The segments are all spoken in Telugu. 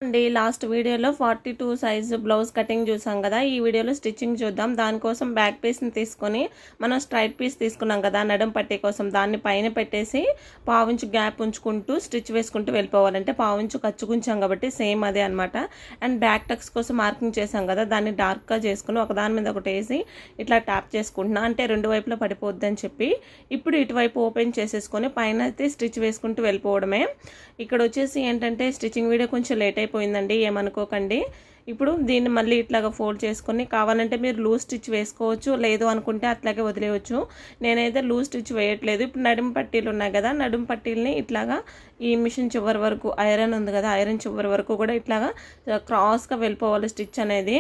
అండి లాస్ట్ వీడియోలో 42 సైజ్ బ్లౌజ్ కటింగ్ చూసాం కదా. ఈ వీడియోలో స్టిచ్చింగ్ చూద్దాం. దానికోసం బ్యాక్ పీస్ని తీసుకొని మనం స్ట్రైట్ పీస్ తీసుకున్నాం కదా నడుం పట్టీ కోసం, దాన్ని పైన పెట్టేసి పావించు గ్యాప్ ఉంచుకుంటూ స్టిచ్ వేసుకుంటూ వెళ్ళిపోవాలంటే పావించు ఖర్చుకుంచాం కాబట్టి సేమ్ అదే అనమాట. అండ్ బ్యాక్ టక్స్ కోసం మార్కింగ్ చేసాం కదా, దాన్ని డార్క్గా చేసుకుని ఒకదాని మీద ఒకటి వేసి ఇట్లా ట్యాప్ చేసుకుంటున్నా, అంటే రెండు వైపులా పడిపోద్ది అని చెప్పి. ఇప్పుడు ఇటువైపు ఓపెన్ చేసేసుకొని పైన అయితే స్టిచ్ వేసుకుంటూ వెళ్ళిపోవడమే. ఇక్కడ వచ్చేసి ఏంటంటే స్టిచ్చింగ్ వీడియో కొంచెం లేట్ అయిపోయిందండి, ఏమనుకోకండి. ఇప్పుడు దీన్ని మళ్ళీ ఇట్లాగా ఫోల్డ్ చేసుకొని కావాలంటే మీరు లూజ్ స్టిచ్ వేసుకోవచ్చు, లేదు అనుకుంటే అట్లాగే వదిలేయచ్చు. నేనైతే లూజ్ స్టిచ్ వేయట్లేదు. ఇప్పుడు నడుము పట్టీలు ఉన్నాయి కదా, నడుము పట్టీలని ఇట్లాగా ఈ మిషన్ చివరి వరకు ఐరన్ ఉంది కదా, ఐరన్ చివరి వరకు కూడా ఇట్లాగా క్రాస్గా వెళ్ళిపోవాలి స్టిచ్ అనేది.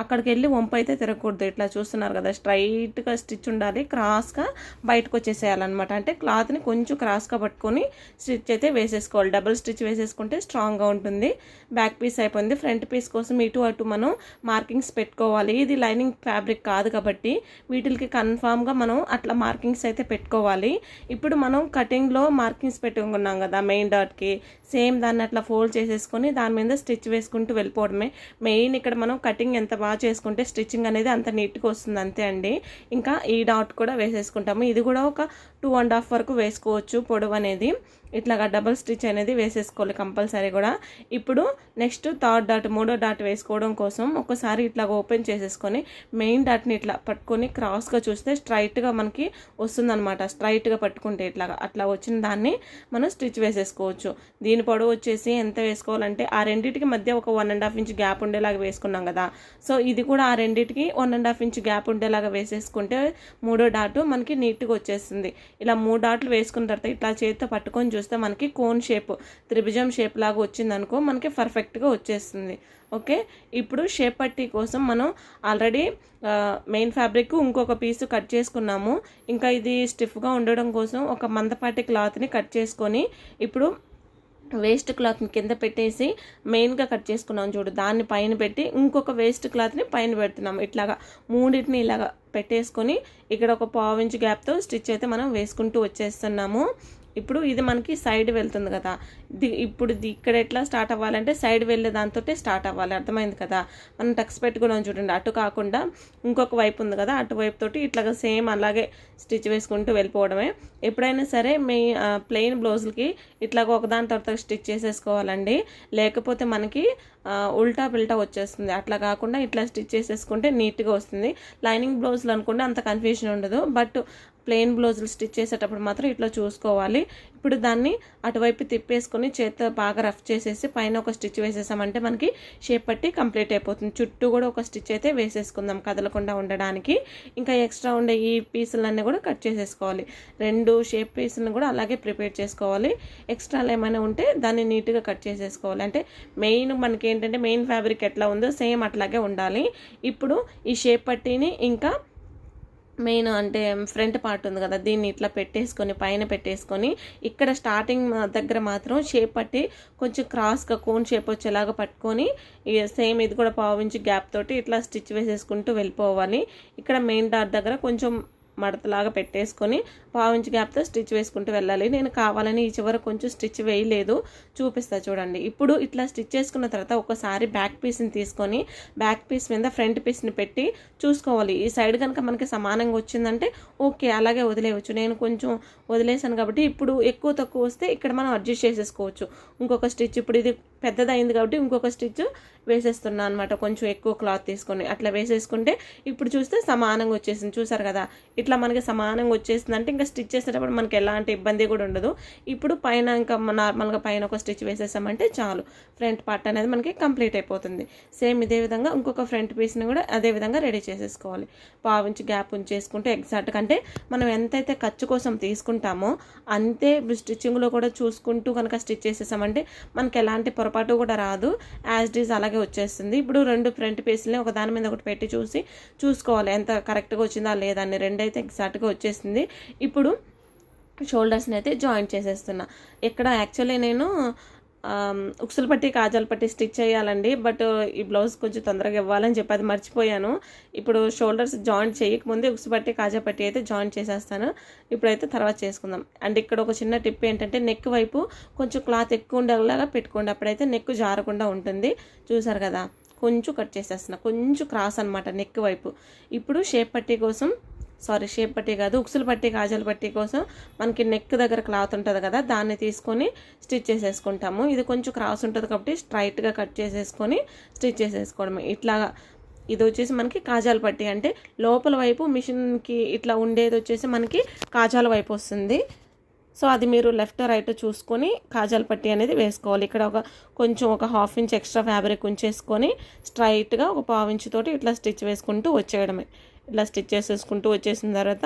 అక్కడికి వెళ్ళి వంపు అయితే తిరగకూడదు. ఇట్లా చూస్తున్నారు కదా, స్ట్రైట్గా స్టిచ్ ఉండాలి, క్రాస్గా బయటకు వచ్చేసేయాలన్నమాట. అంటే క్లాత్ని కొంచెం క్రాస్గా పట్టుకొని స్టిచ్ అయితే వేసేసుకోవాలి. డబుల్ స్టిచ్ వేసేసుకుంటే స్ట్రాంగ్గా ఉంటుంది. బ్యాక్ పీస్ అయిపోయింది. ఫ్రంట్ పీస్ కోసం ఇటు అటు మనం మార్కింగ్స్ పెట్టుకోవాలి. ఇది లైనింగ్ ఫ్యాబ్రిక్ కాదు కాబట్టి వీటికి కన్ఫామ్గా మనం అట్లా మార్కింగ్స్ అయితే పెట్టుకోవాలి. ఇప్పుడు మనం కటింగ్లో మార్కింగ్స్ పెట్టుకున్నాం కదా మెయిన్ డాట్కి, సేమ్ దాన్ని అట్లా ఫోల్డ్ చేసేసుకొని దాని మీద స్టిచ్ వేసుకుంటూ వెళ్ళిపోవడమే మెయిన్. ఇక్కడ మనం కటింగ్ ఎంత బాగా చేసుకుంటే స్టిచ్చింగ్ అనేది అంత నీట్గా వస్తుంది, అంతే అండి. ఇంకా ఈ డాట్ కూడా వేసేసుకుంటాము. ఇది కూడా ఒక 2.5 వరకు వేసుకోవచ్చు పొడవు అనేది. ఇట్లాగా డబుల్ స్టిచ్ అనేది వేసేసుకోవాలి కంపల్సరీ కూడా. ఇప్పుడు నెక్స్ట్ థర్డ్ డాట్, మూడో డాట్ వేసుకోవడం కోసం ఒకసారి ఇట్లా ఓపెన్ చేసేసుకొని మెయిన్ డాట్ని ఇట్లా పట్టుకొని క్రాస్గా చూస్తే స్ట్రైట్గా మనకి వస్తుందన్నమాట. స్ట్రైట్గా పట్టుకుంటే ఇట్లాగా అట్లా వచ్చిన దాన్ని మనం స్టిచ్ వేసేసుకోవచ్చు. దీని పొడవు వచ్చేసి ఎంత వేసుకోవాలంటే ఆ రెండింటికి మధ్య ఒక 1.5 ఇంచ్ గ్యాప్ ఉండేలాగా వేసుకున్నాం కదా. సో ఇది కూడా ఆ రెండింటికి 1.5 ఇంచ్ గ్యాప్ ఉండేలాగా వేసేసుకుంటే మూడో డాటు మనకి నీట్గా వచ్చేస్తుంది. ఇలా 3 డాట్లు వేసుకున్న తర్వాత ఇట్లా చేతితో పట్టుకొని చూస్తే మనకి కోన్ షేప్, త్రిభుజం షేప్ లాగా వచ్చిందనుకో మనకి పర్ఫెక్ట్గా వచ్చేస్తుంది. ఓకే, ఇప్పుడు షేప్ పట్టీ కోసం మనం ఆల్రెడీ మెయిన్ ఫ్యాబ్రిక్ ఇంకొక పీసు కట్ చేసుకున్నాము. ఇంకా ఇది స్టిఫ్గా ఉండడం కోసం ఒక మందపాటి క్లాత్ని కట్ చేసుకొని ఇప్పుడు వేస్ట్ క్లాత్ని కింద పెట్టేసి మెయిన్గా కట్ చేసుకున్నాం చూడు, దాన్ని పైన పెట్టి ఇంకొక వేస్ట్ క్లాత్ని పైన పెడుతున్నాం. ఇట్లాగా మూడింటిని ఇలాగా పెట్టేసుకొని ఇక్కడ ఒక 1/4 ఇంచ్ గ్యాప్తో స్టిచ్ అయితే మనం వేసుకుంటూ వచ్చేస్తున్నాము. ఇప్పుడు ఇది మనకి సైడ్ వెళ్తుంది కదా, ఇప్పుడు ఇక్కడ ఎట్లా స్టార్ట్ అవ్వాలంటే సైడ్ వెళ్ళే దాంతో స్టార్ట్ అవ్వాలి, అర్థమైంది కదా. మనం టక్స్ పెట్టుకున్నాం చూడండి, అటు కాకుండా ఇంకొక వైపు ఉంది కదా, అటువైపు తోటి ఇట్లాగా సేమ్ అలాగే స్టిచ్ వేసుకుంటూ వెళ్ళిపోవడమే. ఎప్పుడైనా సరే మీ ప్లెయిన్ బ్లౌజులకి ఇట్లాగ ఒకదాని తర్వాత స్టిచ్ చేసేసుకోవాలండి, లేకపోతే మనకి ఉల్టా పిల్టా వచ్చేస్తుంది. అట్లా కాకుండా ఇట్లా స్టిచ్ చేసేసుకుంటే నీట్గా వస్తుంది. లైనింగ్ బ్లౌజులు అనుకుంటే అంత కన్ఫ్యూజన్ ఉండదు, బట్ ప్లెయిన్ బ్లౌజులు స్టిచ్ చేసేటప్పుడు మాత్రం ఇట్లా చూసుకోవాలి. ఇప్పుడు దాన్ని అటువైపు తిప్పేసుకొని చేత్తో బాగా రఫ్ చేసేసి పైన ఒక స్టిచ్ వేసేసామంటే మనకి షేప్ పట్టి కంప్లీట్ అయిపోతుంది. చుట్టూ కూడా ఒక స్టిచ్ అయితే వేసేసుకుందాం కదలకుండా ఉండడానికి. ఇంకా ఎక్స్ట్రా ఉండే ఈ పీసులన్నీ కూడా కట్ చేసేసుకోవాలి. 2 షేప్ పీసులను కూడా అలాగే ప్రిపేర్ చేసుకోవాలి. ఎక్స్ట్రాలు ఏమైనా ఉంటే దాన్ని నీట్గా కట్ చేసేసుకోవాలి. అంటే మెయిన్ మనకి ఏంటంటే మెయిన్ ఫ్యాబ్రిక్ ఎట్లా ఉందో సేమ్ అట్లాగే ఉండాలి. ఇప్పుడు ఈ షేప్ పట్టీని ఇంకా మెయిన్ అంటే ఫ్రంట్ పార్ట్ ఉంది కదా, దీన్ని ఇట్లా పెట్టేసుకొని పైన పెట్టేసుకొని ఇక్కడ స్టార్టింగ్ దగ్గర మాత్రం షేప్ పట్టి కొంచెం క్రాస్గా కోన్ షేప్ వచ్చేలాగా పట్టుకొని సేమ్ ఇది కూడా 1/4 ఇంచ్ గ్యాప్ తోటి ఇట్లా స్టిచ్ వేసేసుకుంటూ వెళ్ళిపోవాలి. ఇక్కడ మెయిన్ డాట్ దగ్గర కొంచెం మడతలాగా పెట్టేసుకొని 1/4 ఇంచ్ గ్యాప్తో స్టిచ్ వేసుకుంటూ వెళ్ళాలి. నేను కావాలని ఈ చివర కొంచెం స్టిచ్ వేయలేదు, చూపిస్తా చూడండి. ఇప్పుడు ఇట్లా స్టిచ్ చేసుకున్న తర్వాత ఒకసారి బ్యాక్ పీస్ని తీసుకొని బ్యాక్ పీస్ మీద ఫ్రంట్ పీస్ని పెట్టి చూసుకోవాలి. ఈ సైడ్ కనుక మనకి సమానంగా వచ్చిందంటే ఓకే, అలాగే వదిలేయవచ్చు. నేను కొంచెం వదిలేసాను కాబట్టి ఇప్పుడు ఎక్కువ తక్కువ వస్తే ఇక్కడ మనం అడ్జస్ట్ చేసేసుకోవచ్చు. ఇంకొక స్టిచ్ ఇప్పుడు ఇది పెద్దదైంది కాబట్టి ఇంకొక స్టిచ్ వేసేస్తున్నా అనమాట, కొంచెం ఎక్కువ క్లాత్ తీసుకొని అట్లా వేసేసుకుంటే ఇప్పుడు చూస్తే సమానంగా వచ్చేసింది. చూసారు కదా, ఇట్లా మనకి సమానంగా వచ్చేసింది అంటే ఇంకా స్టిచ్ చేసేటప్పుడు మనకి ఎలాంటి ఇబ్బంది కూడా ఉండదు. ఇప్పుడు పైన ఇంకా నార్మల్గా పైన ఒక స్టిచ్ వేసేసామంటే చాలు, ఫ్రంట్ పార్ట్ అనేది మనకి కంప్లీట్ అయిపోతుంది. సేమ్ ఇదే విధంగా ఇంకొక ఫ్రంట్ పీస్ని కూడా అదే విధంగా రెడీ చేసేసుకోవాలి. 1/4 ఇంచ్ గ్యాప్ ఉంచేసుకుంటే ఎగ్జాక్ట్గా అంటే మనం ఎంతైతే ఖర్చు కోసం తీసుకుంటామో అంతే స్టిచ్చింగ్లో కూడా చూసుకుంటూ కనుక స్టిచ్ చేసేసామంటే మనకి ఎలాంటి పొరపాటు కూడా రాదు, యాజ్ ఇట్ ఈజ్ అలాగే వచ్చేస్తుంది. ఇప్పుడు 2 ఫ్రంట్ పీస్ని ఒక దాని మీద ఒకటి పెట్టి చూసుకోవాలి ఎంత కరెక్ట్గా వచ్చిందా లేదా అని. 2 అయితే ఎగ్జాక్ట్గా వచ్చేసింది. ఇప్పుడు షోల్డర్స్ని అయితే జాయింట్ చేసేస్తున్నా. ఇక్కడ యాక్చువల్లీ నేను ఉక్సులు పట్టి కాజాలు పట్టి స్టిచ్ చేయాలండి. బట్ ఈ బ్లౌజ్ కొంచెం తొందరగా ఇవ్వాలని చెప్పి అది మర్చిపోయాను. ఇప్పుడు షోల్డర్స్ జాయింట్ చేయకముందే ఉక్సు పట్టి కాజా పట్టి అయితే జాయింట్ చేసేస్తాను. ఇప్పుడైతే తర్వాత చేసుకుందాం. అండ్ ఇక్కడ ఒక చిన్న టిప్ ఏంటంటే నెక్ వైపు కొంచెం క్లాత్ ఎక్కువ ఉండేలాగా పెట్టుకోండి, అప్పుడైతే నెక్ జారకుండా ఉంటుంది. చూసారు కదా, కొంచెం కట్ చేసేస్తున్నా, కొంచెం క్రాస్ అనమాట నెక్ వైపు. ఇప్పుడు షేప్ పట్టి కోసం, షేప్ పట్టి కాదు, ఉక్సులు పట్టి కాజాల పట్టి కోసం మనకి నెక్ దగ్గర క్లాత్ ఉంటుంది కదా, దాన్ని తీసుకొని స్టిచ్ చేసేసుకుంటాము. ఇది కొంచెం క్రాస్ ఉంటుంది కాబట్టి స్ట్రైట్గా కట్ చేసేసుకొని స్టిచ్ చేసేసుకోవడమే. ఇట్లాగా ఇది వచ్చేసి మనకి కాజాల పట్టి, అంటే లోపల వైపు మిషన్కి ఇట్లా ఉండేది వచ్చేసి మనకి కాజాల వైపు వస్తుంది. సో అది మీరు లెఫ్ట్ రైట్ చూసుకొని కాజాల పట్టి అనేది వేసుకోవాలి. ఇక్కడ కొంచెం ఒక 1/2 ఇంచ్ ఎక్స్ట్రా ఫ్యాబ్రిక్ ఉంచేసుకొని స్ట్రైట్గా ఒక 1/4 ఇంచ్ తోటి ఇట్లా స్టిచ్ వేసుకుంటూ వచ్చేయడమే. ఇట్లా స్టిచ్ చేసేసుకుంటూ వచ్చేసిన తర్వాత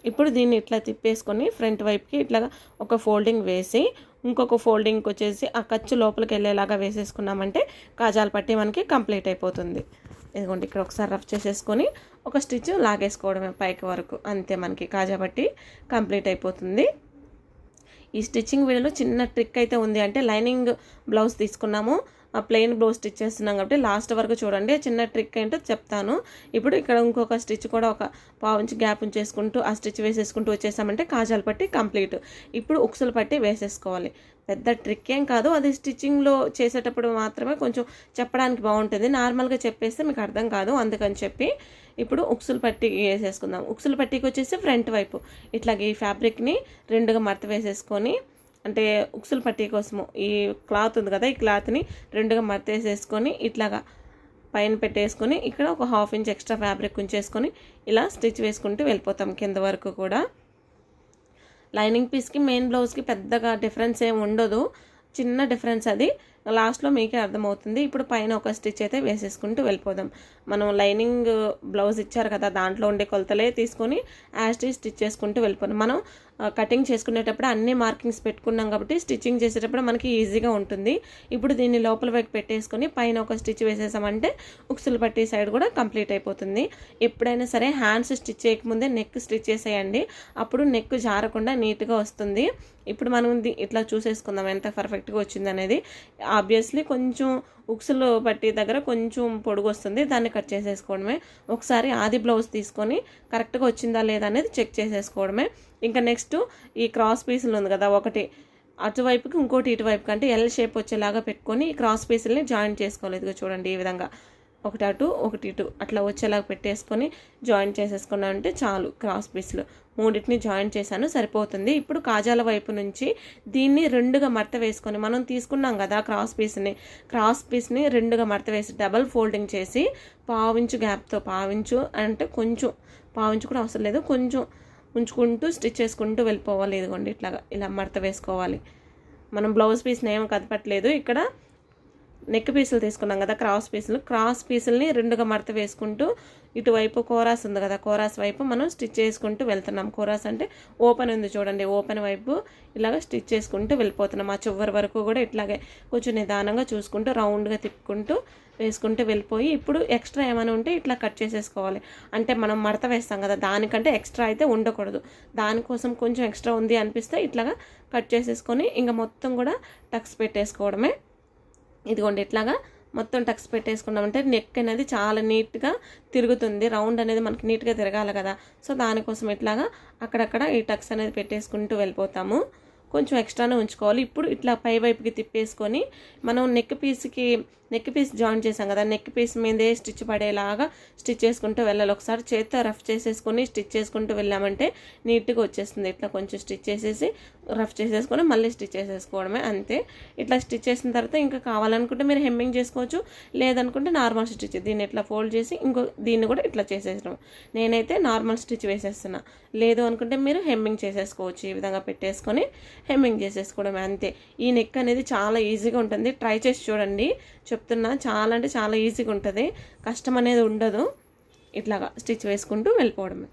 ఇప్పుడు దీన్ని ఇట్లా తిప్పేసుకొని ఫ్రంట్ వైపుకి ఇట్లా ఒక ఫోల్డింగ్ వేసి ఇంకొక ఫోల్డింగ్కి వచ్చేసి ఆ ఖర్చు లోపలికి వెళ్ళేలాగా వేసేసుకున్నామంటే కాజాల పట్టి మనకి కంప్లీట్ అయిపోతుంది. ఇదిగోండి, ఇక్కడ ఒకసారి రఫ్ చేసేసుకొని ఒక స్టిచ్ లాగేసుకోవడమే పైకి వరకు, అంతే మనకి కాజా పట్టి కంప్లీట్ అయిపోతుంది. ఈ స్టిచ్చింగ్ వీడియోలో చిన్న ట్రిక్ అయితే ఉంది. అంటే లైనింగ్ బ్లౌజ్ తీసుకున్నాము, ప్లెయిన్ బ్లౌజ్ స్టిచ్ చేస్తున్నాం కాబట్టి లాస్ట్ వరకు చూడండి. చిన్న ట్రిక్ ఏంటో చెప్తాను. ఇప్పుడు ఇక్కడ ఇంకొక స్టిచ్ కూడా ఒక 1/4 ఇంచ్ గ్యాప్ ఉంచేసుకుంటూ ఆ స్టిచ్ వేసేసుకుంటూ వచ్చేసామంటే కాజాల పట్టి కంప్లీట్. ఇప్పుడు ఉక్సులు పట్టి వేసేసుకోవాలి. పెద్ద ట్రిక్ ఏం కాదు, అది స్టిచ్చింగ్లో చేసేటప్పుడు మాత్రమే కొంచెం చెప్పడానికి బాగుంటుంది. నార్మల్గా చెప్పేస్తే మీకు అర్థం కాదు, అందుకని చెప్పి ఇప్పుడు ఉక్సులు పట్టి వేసేసుకుందాం. ఉక్సులు పట్టికి వచ్చేసి ఫ్రంట్ వైపు ఇట్లాగే ఈ ఫ్యాబ్రిక్ని 2గా మడత వేసేసుకొని, అంటే ఉక్సులు పట్టి కోసము ఈ క్లాత్ ఉంది కదా, ఈ క్లాత్ని 2గా మడత వేసేసుకొని ఇట్లాగా పైన పెట్టేసుకొని ఇక్కడ ఒక 1/2 ఇంచ్ ఎక్స్ట్రా ఫ్యాబ్రిక్ ఉంచేసుకొని ఇలా స్టిచ్ వేసుకుంటూ వెళ్ళిపోతాం కింద వరకు కూడా. లైనింగ్ పీస్కి మెయిన్ బ్లౌజ్కి పెద్దగా డిఫరెన్స్ ఏమి ఉండదు, చిన్న డిఫరెన్స్ అది లాస్ట్లో మీకే అర్థమవుతుంది. ఇప్పుడు పైన ఒక స్టిచ్ అయితే వేసేసుకుంటూ వెళ్ళిపోదాం. మనం లైనింగ్ బ్లౌజ్ ఇచ్చారు కదా, దాంట్లో ఉండే కొలతలే తీసుకొని స్టిచ్ చేసుకుంటూ వెళ్ళిపోదాం. మనం కటింగ్ చేసుకునేటప్పుడు అన్ని మార్కింగ్స్ పెట్టుకున్నాం కాబట్టి స్టిచ్చింగ్ చేసేటప్పుడు మనకి ఈజీగా ఉంటుంది. ఇప్పుడు దీన్ని లోపల వైపు పెట్టేసుకొని పైన ఒక స్టిచ్ వేసేసామంటే ఉక్సులు పట్టి సైడ్ కూడా కంప్లీట్ అయిపోతుంది. ఎప్పుడైనా సరే హ్యాండ్స్ స్టిచ్ చేయకముందే నెక్ స్టిచ్ చేసేయండి, అప్పుడు నెక్ జారకుండా నీట్గా వస్తుంది. ఇప్పుడు మనం ఇట్లా చూసేసుకుందాం ఎంత పర్ఫెక్ట్గా వచ్చింది అనేది. ఆబ్వియస్లీ కొంచెం ఉక్సులు పట్టి దగ్గర కొంచెం పొడుగు వస్తుంది, దాన్ని కట్ చేసేసుకోవడమే. ఒకసారి ఆది బ్లౌజ్ తీసుకొని కరెక్ట్గా వచ్చిందా లేదా అనేది చెక్ చేసేసుకోవడమే. ఇంకా నెక్స్ట్ ఈ క్రాస్ పీసులు ఉంది కదా, ఒకటి అటువైపుకి ఇంకోటి ఇటువైపుకి, అంటే ఎల్ షేప్ వచ్చేలాగా పెట్టుకొని ఈ క్రాస్ పీసుల్ని జాయింట్ చేసుకోవాలి. ఇదిగో చూడండి, ఈ విధంగా ఒకటి అటు ఒకటి ఇటు అట్లా వచ్చేలాగా పెట్టేసుకొని జాయింట్ చేసేసుకున్నామంటే చాలు. క్రాస్ పీసులు 3టిని జాయింట్ చేశాను, సరిపోతుంది. ఇప్పుడు కాజాల వైపు నుంచి దీన్ని 2గా మడత వేసుకొని మనం తీసుకున్నాం కదా క్రాస్ పీస్ని 2గా మడత వేసి డబల్ ఫోల్డింగ్ చేసి 1/4 ఇంచ్ గ్యాప్తో, 1/4 ఇంచు అంటే కొంచెం 1/4 ఇంచు కూడా అవసరం లేదు, కొంచెం ఉంచుకుంటూ స్టిచ్ చేసుకుంటూ వెళ్ళిపోవాలి. ఇదిగోండి ఇట్లాగా ఇలా మడత వేసుకోవాలి. మనం బ్లౌజ్ పీస్ని ఏం కదపట్లేదు, ఇక్కడ నెక్ పీసులు తీసుకున్నాం కదా క్రాస్ పీసుల్ని 2గా మడత వేసుకుంటూ ఇటువైపు కోరాస్ ఉంది కదా, కోరాస్ వైపు మనం స్టిచ్ చేసుకుంటూ వెళ్తున్నాం. కోరాస్ అంటే ఓపెన్ ఉంది చూడండి, ఓపెన్ వైపు ఇలాగ స్టిచ్ చేసుకుంటూ వెళ్ళిపోతున్నాం. ఆ చివరి వరకు కూడా ఇట్లాగే కొంచెం నిదానంగా చూసుకుంటూ రౌండ్గా తిప్పుకుంటూ వేసుకుంటూ వెళ్ళిపోయి ఇప్పుడు ఎక్స్ట్రా ఏమైనా ఉంటే ఇట్లా కట్ చేసేసుకోవాలి. అంటే మనం మడత వేస్తాం కదా, దానికంటే ఎక్స్ట్రా అయితే ఉండకూడదు. దానికోసం కొంచెం ఎక్స్ట్రా ఉంది అనిపిస్తే ఇట్లాగా కట్ చేసేసుకొని ఇంకా మొత్తం కూడా టక్స్ పెట్టేసుకోవడమే. ఇదిగోండి ఇట్లాగా మొత్తం టక్స్ పెట్టేసుకున్నామంటే నెక్ అనేది చాలా నీట్గా తిరుగుతుంది. రౌండ్ అనేది మనకి నీట్గా తిరగాలి కదా, సో దానికోసం ఇట్లాగా అక్కడక్కడ ఈ టక్స్ అనేది పెట్టేసుకుంటూ వెళ్ళిపోతాము. కొంచెం ఎక్స్ట్రానే ఉంచుకోవాలి. ఇప్పుడు ఇట్లా పై వైపుకి తిప్పేసుకొని మనం నెక్ పీస్ జాయిన్ చేసాం కదా, నెక్ పీస్ మీదే స్టిచ్ పడేలాగా స్టిచ్ చేసుకుంటూ వెళ్ళాలి. ఒకసారి చేత్తో రఫ్ చేసేసుకొని స్టిచ్ చేసుకుంటూ వెళ్ళామంటే నీట్గా వచ్చేస్తుంది. ఇట్లా కొంచెం స్టిచ్ చేసేసి రఫ్ చేసేసుకొని మళ్ళీ స్టిచ్ చేసేసుకోవడమే, అంతే. ఇట్లా స్టిచ్ చేసిన తర్వాత ఇంకా కావాలనుకుంటే మీరు హెమ్మింగ్ చేసుకోవచ్చు, లేదనుకుంటే నార్మల్ స్టిచ్ దీన్ని ఇట్లా ఫోల్డ్ చేసి దీన్ని కూడా ఇట్లా చేసేసడం. నేనైతే నార్మల్ స్టిచ్ వేసేస్తున్నా, లేదు అనుకుంటే మీరు హెమ్మింగ్ చేసేసుకోవచ్చు. ఈ విధంగా పెట్టేసుకొని హెమ్మింగ్ చేసేసుకోవడం, అంతే. ఈ నెక్ అనేది చాలా ఈజీగా ఉంటుంది, ట్రై చేసి చూడండి. చెప్తున్నా, చాలా అంటే చాలా ఈజీగా ఉంటుంది, కష్టం అనేది ఉండదు. ఇట్లాగా స్టిచ్ వేసుకుంటూ వెళ్ళిపోవడమే.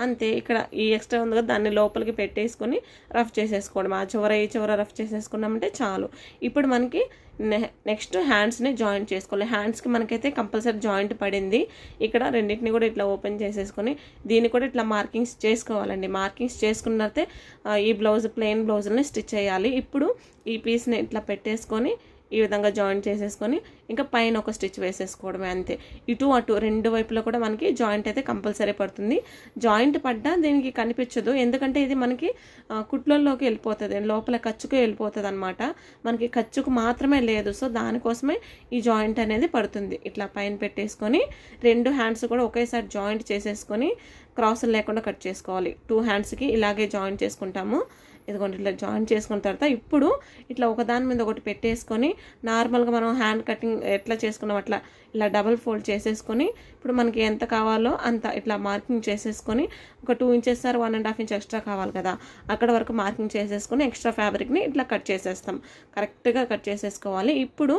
అంతే. ఇక్కడ ఈ ఎక్స్ట్రా ఉంది కదా దాన్ని లోపలికి పెట్టేసుకొని రఫ్ చేసేసుకోవడం. ఆ చివర ఈ చివర రఫ్ చేసేసుకున్నామంటే చాలు. ఇప్పుడు మనకి నెక్స్ట్ హ్యాండ్స్ని జాయింట్ చేసుకోవాలి. హ్యాండ్స్కి మనకైతే కంపల్సరీ జాయింట్ పడింది. ఇక్కడ రెండింటిని కూడా ఇట్లా ఓపెన్ చేసేసుకొని దీన్ని కూడా ఇట్లా మార్కింగ్స్ చేసుకోవాలండి. మార్కింగ్స్ చేసుకున్న తర్వాతే ఈ బ్లౌజ్ ప్లెయిన్ బ్లౌజుల్ని స్టిచ్ చేయాలి. ఇప్పుడు ఈ పీస్ని ఇట్లా పెట్టేసుకొని ఈ విధంగా జాయింట్ చేసేసుకొని ఇంకా పైన ఒక స్టిచ్ వేసేసుకోవడమే అంతే. ఇటు అటు రెండు వైపులో కూడా మనకి జాయింట్ అయితే కంపల్సరీ పడుతుంది. జాయింట్ పడ్డా దీనికి కనిపించదు, ఎందుకంటే ఇది మనకి కుట్లల్లోకి వెళ్ళిపోతుంది, లోపల ఖర్చుకు వెళ్ళిపోతుంది అనమాట. మనకి ఖర్చుకు మాత్రమే లేదు, సో దానికోసమే ఈ జాయింట్ అనేది పడుతుంది. ఇట్లా పైన పెట్టేసుకొని రెండు హ్యాండ్స్ కూడా ఒకేసారి జాయింట్ చేసేసుకొని క్రాసులు లేకుండా కట్ చేసుకోవాలి. 2 హ్యాండ్స్కి ఇలాగే జాయింట్ చేసుకుంటాము. ఇదిగోండి ఇట్లా జాయిన్ చేసుకున్న తర్వాత ఇప్పుడు ఇట్లా ఒకదాని మీద ఒకటి పెట్టేసుకొని నార్మల్గా మనం హ్యాండ్ కటింగ్ ఎట్లా చేసుకున్నాం అట్లా ఇలా డబుల్ ఫోల్డ్ చేసేసుకొని ఇప్పుడు మనకి ఎంత కావాలో అంత ఇట్లా మార్కింగ్ చేసేసుకొని ఒక 2 ఇంచెస్ ఆర్ 1.5 ఇంచ్ ఎక్స్ట్రా కావాలి కదా, అక్కడ వరకు మార్కింగ్ చేసేసుకొని ఎక్స్ట్రా ఫ్యాబ్రిక్ని ఇట్లా కట్ చేసేస్తాం. కరెక్ట్గా కట్ చేసేసుకోవాలి. ఇప్పుడు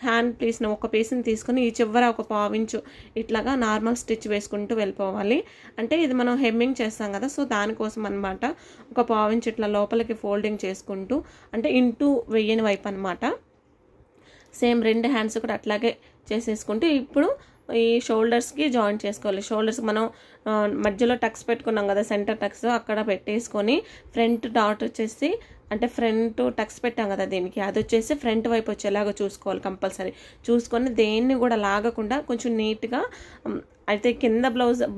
హ్యాండ్ పీస్ని ఒక పీస్ని తీసుకొని ఈ చివర ఒక 1/4 ఇంచు ఇట్లాగా నార్మల్ స్టిచ్ వేసుకుంటూ వెళ్ళిపోవాలి. అంటే ఇది మనం హెమ్మింగ్ చేస్తాం కదా, సో దానికోసం అనమాట. ఒక 1/4 ఇంచు ఇట్లా లోపలికి ఫోల్డింగ్ చేసుకుంటూ అంటే ఇంటూ వెయ్యని వైపు అనమాట. సేమ్ రెండు హ్యాండ్స్ కూడా అట్లాగే చేసేసుకుంటూ ఇప్పుడు ఈ షోల్డర్స్కి జాయింట్ చేసుకోవాలి. షోల్డర్స్ మనం మధ్యలో టక్స్ పెట్టుకున్నాం కదా, సెంటర్ టక్స్ అక్కడ పెట్టేసుకొని ఫ్రంట్ డాట్ వచ్చేసి అంటే ఫ్రంట్ టక్స్ పెట్టాం కదా దీనికి, అది వచ్చేసి ఫ్రంట్ వైపు వచ్చేలాగా చూసుకోవాలి కంపల్సరీ. చూసుకొని దేన్ని కూడా లాగకుండా కొంచెం నీట్గా అయితే కింద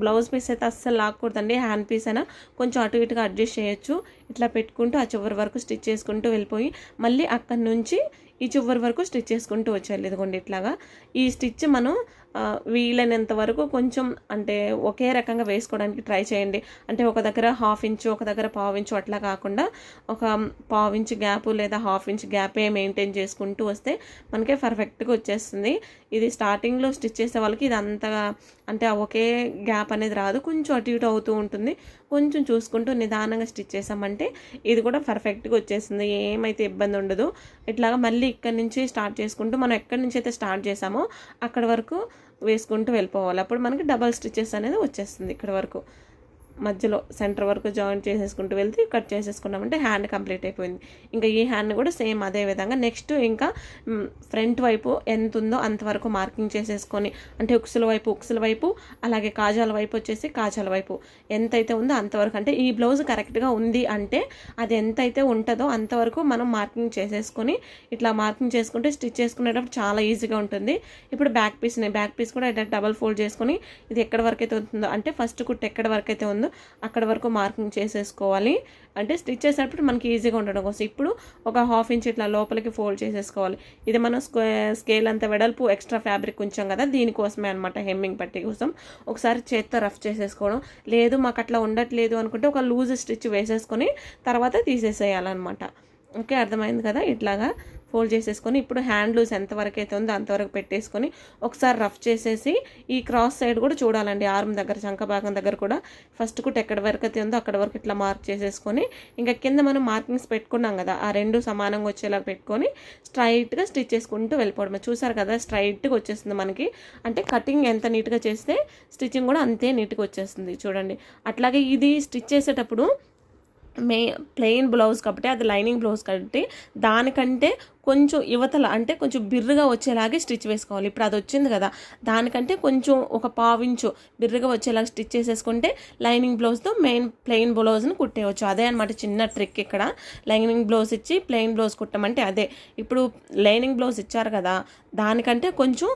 బ్లౌజ్ పీస్ అయితే అస్సలు లాగకూడదండి. హ్యాండ్ పీస్ అయినా కొంచెం అటు ఇటుగా అడ్జస్ట్ చేయొచ్చు. ఇట్లా పెట్టుకుంటూ ఆ చివరి వరకు స్టిచ్ చేసుకుంటూ వెళ్ళిపోయి మళ్ళీ అక్కడి నుంచి ఈ చివరి వరకు స్టిచ్ చేసుకుంటూ వచ్చేయాలి. ఇదిగోండి ఇట్లాగా ఈ స్టిచ్ మనం వీలైనంత వరకు కొంచెం అంటే ఒకే రకంగా వేసుకోవడానికి ట్రై చేయండి. అంటే ఒక దగ్గర 1/2 ఇంచు ఒక దగ్గర 1/4 ఇంచు అట్లా కాకుండా ఒక 1/4 ఇంచు గ్యాప్ లేదా 1/2 ఇంచ్ గ్యాపే మెయింటైన్ చేసుకుంటూ వస్తే మనకే పర్ఫెక్ట్గా వచ్చేస్తుంది. ఇది స్టార్టింగ్లో స్టిచ్ చేసే వాళ్ళకి ఇది అంతగా అంటే ఒకే గ్యాప్ అనేది రాదు, కొంచెం అటు ఇటు అవుతూ ఉంటుంది. కొంచెం చూసుకుంటూ నిదానంగా స్టిచ్ చేసామంటే ఇది కూడా పర్ఫెక్ట్గా వచ్చేస్తుంది, ఏమైతే ఇబ్బంది ఉండదు. ఇట్లాగా మళ్ళీ ఇక్కడి నుంచి స్టార్ట్ చేసుకుంటూ మనం ఎక్కడి నుంచి అయితే స్టార్ట్ చేసామో అక్కడ వరకు వేసుకుంటూ వెళ్ళిపోవాలి. అప్పుడు మనకి డబల్ స్టిచెస్ అనేది వచ్చేస్తుంది. ఇక్కడ వరకు మధ్యలో సెంటర్ వరకు జాయింట్ చేసేసుకుంటూ వెళ్తే కట్ చేసేసుకున్నామంటే హ్యాండ్ కంప్లీట్ అయిపోయింది. ఇంకా ఈ హ్యాండ్ కూడా సేమ్ అదే విధంగా నెక్స్ట్ ఇంకా ఫ్రంట్ వైపు ఎంత ఉందో అంతవరకు మార్కింగ్ చేసేసుకొని అంటే ఉక్సుల వైపు అలాగే కాజాల వైపు వచ్చేసి కాజాల వైపు ఎంతైతే ఉందో అంతవరకు, అంటే ఈ బ్లౌజ్ కరెక్ట్గా ఉంది అంటే అది ఎంతైతే ఉంటుందో అంతవరకు మనం మార్కింగ్ చేసేసుకొని ఇట్లా మార్కింగ్ చేసుకుంటే స్టిచ్ చేసుకునేటప్పుడు చాలా ఈజీగా ఉంటుంది. ఇప్పుడు బ్యాక్ పీస్ కూడా ఇట్లా డబల్ ఫోల్డ్ చేసుకొని ఇది ఎక్కడి వరకు అయితే ఉంటుందో అంటే ఫస్ట్ కుట్టు ఎక్కడి వరకు అయితే ఉందో అక్కడ వరకు మార్కింగ్ చేసేసుకోవాలి. అంటే స్టిచ్ చేసేటప్పుడు మనకి ఈజీగా ఉండడం కోసం ఇప్పుడు ఒక 1/2 ఇంచ్ ఇట్లా లోపలికి ఫోల్డ్ చేసేసుకోవాలి. ఇది మనం స్కేల్ అంత వెడల్పు ఎక్స్ట్రా ఫ్యాబ్రిక్ ఉంచాం కదా, దీనికోసమే అనమాట హెమ్మింగ్ పట్టీ కోసం. ఒకసారి చేత్తో రఫ్ చేసేసుకోవడం, లేదు మాకు అట్లా ఉండట్లేదు అనుకుంటే ఒక లూజ్ స్టిచ్ వేసేసుకొని తర్వాత తీసేసేయాలన్నమాట. ఓకే, అర్థమైంది కదా. ఇట్లాగా ఫోల్డ్ చేసేసుకొని ఇప్పుడు హ్యాండ్ లూజ్ ఎంతవరకు అయితే ఉందో అంతవరకు పెట్టేసుకొని ఒకసారి రఫ్ చేసేసి ఈ క్రాస్ సైడ్ కూడా చూడాలండి. ఆర్మ్ దగ్గర చంక భాగం దగ్గర కూడా ఫస్ట్ కుట్ ఎక్కడి వరకు అయితే ఉందో అక్కడ వరకు ఇట్లా మార్క్ చేసేసుకొని ఇంకా కింద మనం మార్కింగ్స్ పెట్టుకున్నాం కదా, ఆ రెండు సమానంగా వచ్చేలా పెట్టుకొని స్ట్రైట్గా స్టిచ్ చేసుకుంటూ వెళ్ళిపోవడమే. చూసారు కదా స్ట్రైట్గా వచ్చేస్తుంది మనకి. అంటే కటింగ్ ఎంత నీట్గా చేస్తే స్టిచ్చింగ్ కూడా అంతే నీట్గా వచ్చేస్తుంది చూడండి. అట్లాగే ఇది స్టిచ్ చేసేటప్పుడు ప్లెయిన్ బ్లౌజ్ కాబట్టి అది లైనింగ్ బ్లౌజ్ కాబట్టి దానికంటే కొంచెం యువతల అంటే కొంచెం బిర్రుగా వచ్చేలాగే స్టిచ్ వేసుకోవాలి. ఇప్పుడు అది వచ్చింది కదా, దానికంటే కొంచెం ఒక 1/4 ఇంచు బిర్రుగా వచ్చేలాగా స్టిచ్ చేసేసుకుంటే లైనింగ్ బ్లౌజ్తో ప్లెయిన్ బ్లౌజ్ని కుట్టేయవచ్చు. అదే అనమాట చిన్న ట్రిక్ ఇక్కడ. లైనింగ్ బ్లౌజ్ ఇచ్చి ప్లెయిన్ బ్లౌజ్ కుట్టమంటే అదే. ఇప్పుడు లైనింగ్ బ్లౌజ్ ఇచ్చారు కదా, దానికంటే కొంచెం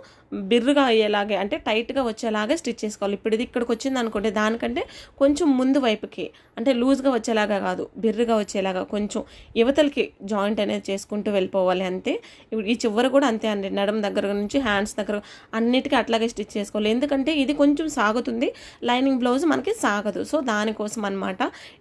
బిర్రుగా అయ్యేలాగే అంటే టైట్గా వచ్చేలాగా స్టిచ్ చేసుకోవాలి. ఇప్పుడు ఇది ఇక్కడికి వచ్చింది అనుకోండి, దానికంటే కొంచెం ముందు వైపుకి అంటే లూజ్గా వచ్చేలాగా కాదు, బిర్రుగా వచ్చేలాగా కొంచెం యువతలకి జాయింట్ అనేది చేసుకుంటూ వెళ్ళిపోవాలి అంతే. ఇప్పుడు ఈ చివర కూడా అంతే అండి, నడుం దగ్గర నుంచి హ్యాండ్స్ దగ్గర అన్నిటికీ అట్లాగే స్టిచ్ చేసుకోవాలి. ఎందుకంటే ఇది కొంచెం సాగుతుంది, లైనింగ్ బ్లౌజ్ మనకి సాగదు, సో దానికోసం అనమాట.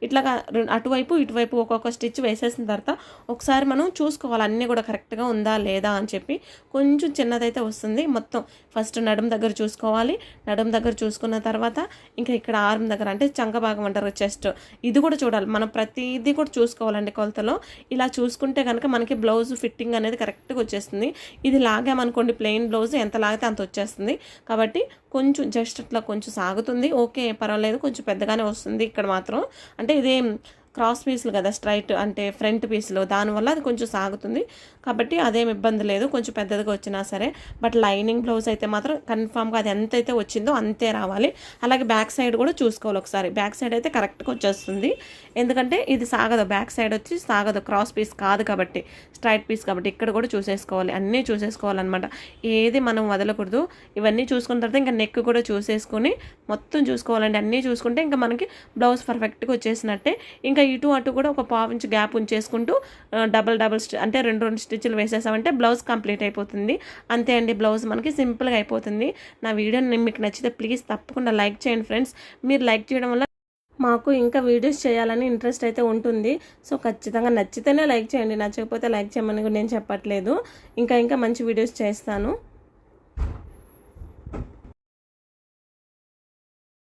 ఇట్లాగా అటువైపు ఇటువైపు ఒక్కొక్క స్టిచ్ వేసేసిన తర్వాత ఒకసారి మనం చూసుకోవాలి అన్నీ కూడా కరెక్ట్గా ఉందా లేదా అని చెప్పి. కొంచెం చిన్నదైతే వస్తుంది, మొత్తం ఫస్ట్ నడుం దగ్గర చూసుకోవాలి. నడుం దగ్గర చూసుకున్న తర్వాత ఇంకా ఇక్కడ ఆర్మ్ దగ్గర అంటే చంక భాగం అంటారు చెస్ట్, ఇది కూడా చూడాలి. మనం ప్రతిదీ కూడా చూసుకోవాలండి కొలతలో. ఇలా చూసుకుంటే కనుక మనకి బ్లౌజ్ ఫిట్టింగ్ ఫిట్టింగ్ అనేది కరెక్ట్గా వచ్చేస్తుంది. ఇది లాగామనుకోండి ప్లెయిన్ బ్లౌజ్ ఎంత లాగితే అంత వచ్చేస్తుంది. కాబట్టి కొంచెం జస్ట్ అట్లా కొంచెం సాగుతుంది, ఓకే పర్వాలేదు, కొంచెం పెద్దగానే వస్తుంది ఇక్కడ మాత్రం. అంటే ఇదేం క్రాస్ పీసులు కదా, స్ట్రైట్ అంటే ఫ్రంట్ పీసులు, దానివల్ల అది కొంచెం సాగుతుంది. కాబట్టి అదేం ఇబ్బంది లేదు కొంచెం పెద్దదిగా వచ్చినా సరే. బట్ లైనింగ్ బ్లౌజ్ అయితే మాత్రం కన్ఫామ్గా అది ఎంతైతే వచ్చిందో అంతే రావాలి. అలాగే బ్యాక్ సైడ్ కూడా చూసుకోవాలి ఒకసారి. బ్యాక్ సైడ్ అయితే కరెక్ట్గా వచ్చేస్తుంది, ఎందుకంటే ఇది సాగదు, బ్యాక్ సైడ్ వచ్చి సాగదు, క్రాస్ పీస్ కాదు కాబట్టి, స్ట్రైట్ పీస్ కాబట్టి. ఇక్కడ కూడా చూసేసుకోవాలి, అన్నీ చూసేసుకోవాలన్నమాట, ఏది మనం వదలకూడదు. ఇవన్నీ చూసుకున్న తర్వాత ఇంకా నెక్ కూడా చూసేసుకొని మొత్తం చూసుకోవాలండి. అన్నీ చూసుకుంటే ఇంకా మనకి బ్లౌజ్ పర్ఫెక్ట్గా వచ్చేసినట్టే. ఇంకా ఇటు అటు కూడా ఒక పావు ఇంచు గ్యాప్ ఉంచేసుకుంటూ డబల్ అంటే రెండు స్టిచ్లు వేసేసామంటే బ్లౌజ్ కంప్లీట్ అయిపోతుంది. అంతే అండి, బ్లౌజ్ మనకి సింపుల్గా అయిపోతుంది. నా వీడియో మీకు నచ్చితే ప్లీజ్ తప్పకుండా లైక్ చేయండి ఫ్రెండ్స్. మీరు లైక్ చేయడం వల్ల మాకు ఇంకా వీడియోస్ చేయాలని ఇంట్రెస్ట్ అయితే ఉంటుంది. సో ఖచ్చితంగా నచ్చితేనే లైక్ చేయండి, నచ్చకపోతే లైక్ చేయమని నేను చెప్పట్లేదు. ఇంకా మంచి వీడియోస్ చేస్తాను.